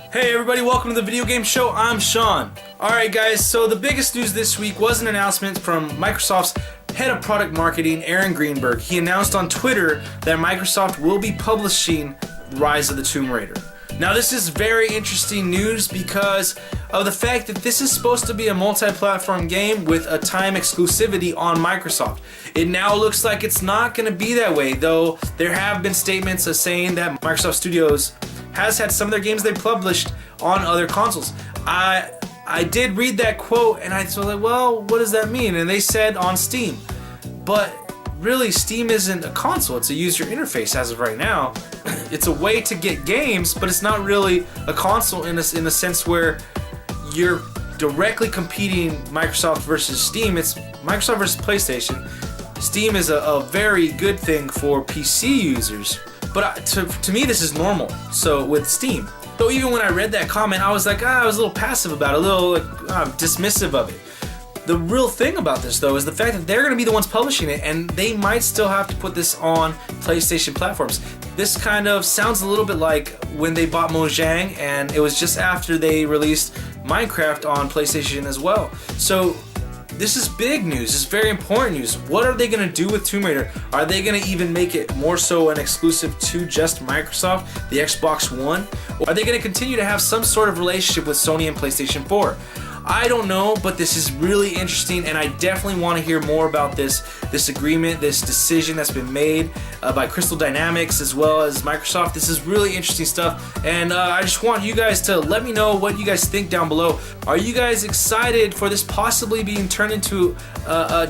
Hey everybody, welcome to the Video Game Show. I'm Sean. Alright guys, so the biggest news this week was an announcement from Microsoft's head of product marketing, Aaron Greenberg. He announced on Twitter that Microsoft will be publishing Rise of the Tomb Raider. Now this is very interesting news because of the fact that this is supposed to be a multi-platform game with a time exclusivity on Microsoft. It now looks like it's not going to be that way, though there have been statements of saying that Microsoft Studios has had some of their games they published on other consoles. I did read that quote and I was like, well, what does that mean? And they said on Steam. But really, Steam isn't a console, it's a user interface as of right now. It's a way to get games, but it's not really a console in a sense where you're directly competing Microsoft versus Steam. It's Microsoft versus PlayStation. Steam is a very good thing for PC users, but to me this is normal. So with Steam. So even when I read that comment, I was like, I was a little passive about it, a little dismissive of it. The real thing about this though is the fact that they're going to be the ones publishing it, and they might still have to put this on PlayStation platforms. This kind of sounds a little bit like when they bought Mojang, and it was just after they released Minecraft on PlayStation as well. So this is big news, this is very important news. What are they going to do with Tomb Raider? Are they going to even make it more so an exclusive to just Microsoft, the Xbox One? Or are they going to continue to have some sort of relationship with Sony and PlayStation 4? I don't know, but this is really interesting, and I definitely want to hear more about this agreement, this decision that's been made by Crystal Dynamics as well as Microsoft. This is really interesting stuff, and I just want you guys to let me know what you guys think down below. Are you guys excited for this possibly being turned into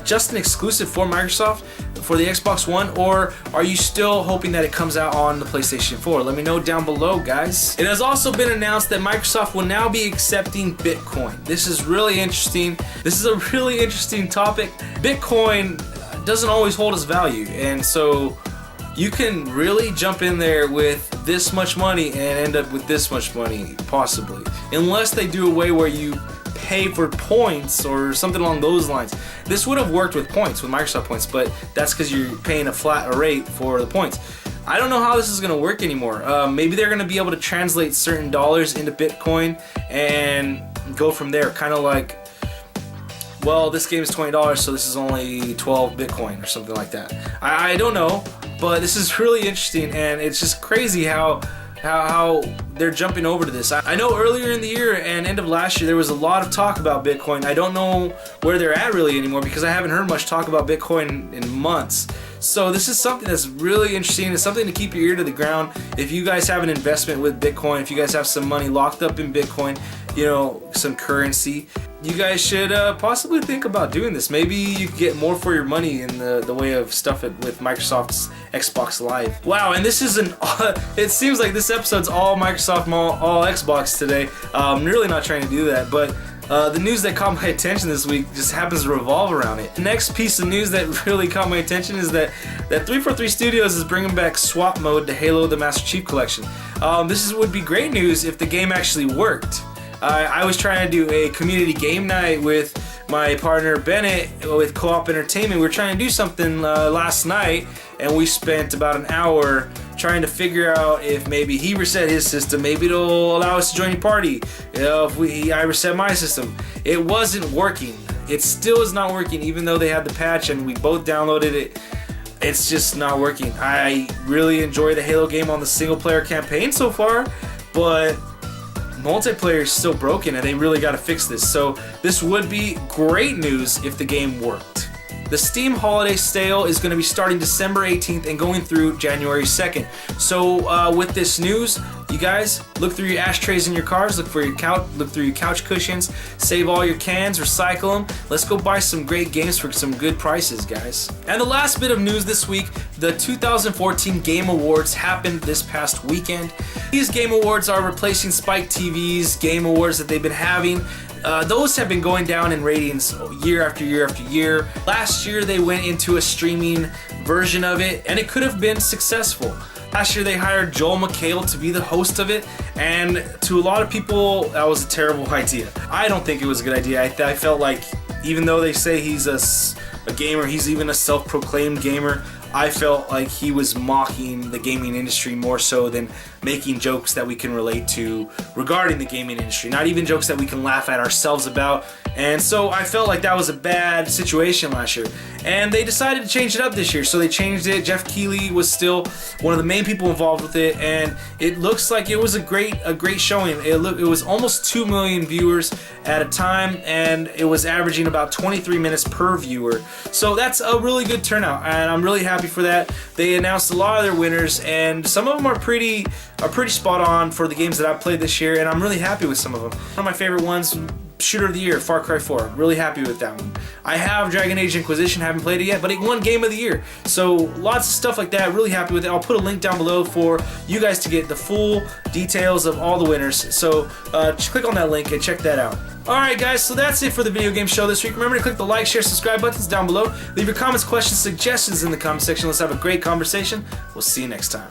just an exclusive for Microsoft for the Xbox One, or are you still hoping that it comes out on the PlayStation 4? Let me know down below, guys. It has also been announced that Microsoft will now be accepting Bitcoin. This is really interesting. This is a really interesting topic. Bitcoin doesn't always hold its value, and so you can really jump in there with this much money and end up with this much money, possibly. Unless they do a way where you pay for points or something along those lines. This would have worked with points, with Microsoft points, but that's because you're paying a flat rate for the points. I don't know how this is going to work anymore. Maybe they're going to be able to translate certain dollars into Bitcoin and go from there. Kind of like, well, this game is $20, so this is only 12 Bitcoin or something like that. I don't know, but this is really interesting, and it's just crazy how they're jumping over to this. I know earlier in the year and end of last year there was a lot of talk about Bitcoin. I don't know where they're at really anymore because I haven't heard much talk about Bitcoin in months. So this is something that's really interesting. It's something to keep your ear to the ground. If you guys have an investment with Bitcoin, if you guys have some money locked up in Bitcoin, you know, some currency, you guys should possibly think about doing this. Maybe you could get more for your money in the way of stuff with Microsoft's Xbox Live. Wow, and this is it seems like this episode's all Microsoft, all Xbox today. I'm really not trying to do that, but the news that caught my attention this week just happens to revolve around it. The next piece of news that really caught my attention is that 343 Studios is bringing back swap mode to Halo the Master Chief Collection. This would be great news if the game actually worked. I was trying to do a community game night with my partner Bennett with Co-op Entertainment. We were trying to do something last night, and we spent about an hour trying to figure out if maybe he reset his system, maybe it'll allow us to join a party. You know, if I reset my system. It wasn't working. It still is not working, even though they had the patch and we both downloaded it. It's just not working. I really enjoy the Halo game on the single player campaign so far, but multiplayer is still broken and they really got to fix this. So this would be great news if the game worked. The Steam Holiday Sale is going to be starting December 18th and going through January 2nd. So with this news, you guys look through your ashtrays in your cars, look through your couch cushions, save all your cans, recycle them. Let's go buy some great games for some good prices, guys. And the last bit of news this week, the 2014 Game Awards happened this past weekend. These Game Awards are replacing Spike TV's Game Awards that they've been having. Those have been going down in ratings year after year after year. Last year they went into a streaming version of it, and it could have been successful. Last year they hired Joel McHale to be the host of it, and to a lot of people that was a terrible idea. I don't think it was a good idea. I felt like even though they say he's a gamer, he's even a self-proclaimed gamer, I felt like he was mocking the gaming industry more so than making jokes that we can relate to regarding the gaming industry, not even jokes that we can laugh at ourselves about. And so I felt like that was a bad situation last year, and they decided to change it up this year. So they changed it. Jeff Keighley was still one of the main people involved with it, and it looks like it was a great showing. It was almost 2 million viewers at a time, and it was averaging about 23 minutes per viewer. So that's a really good turnout, and I'm really happy for that. They announced a lot of their winners, and some of them are pretty spot on for the games that I've played this year, and I'm really happy with some of them. One of my favorite ones, Shooter of the Year, Far Cry 4. Really happy with that one. I have Dragon Age Inquisition, haven't played it yet, but it won Game of the Year. So lots of stuff like that, really happy with it. I'll put a link down below for you guys to get the full details of all the winners. So click on that link and check that out. Alright guys, so that's it for the video game show this week. Remember to click the like, share, subscribe buttons down below. Leave your comments, questions, suggestions in the comment section. Let's have a great conversation. We'll see you next time.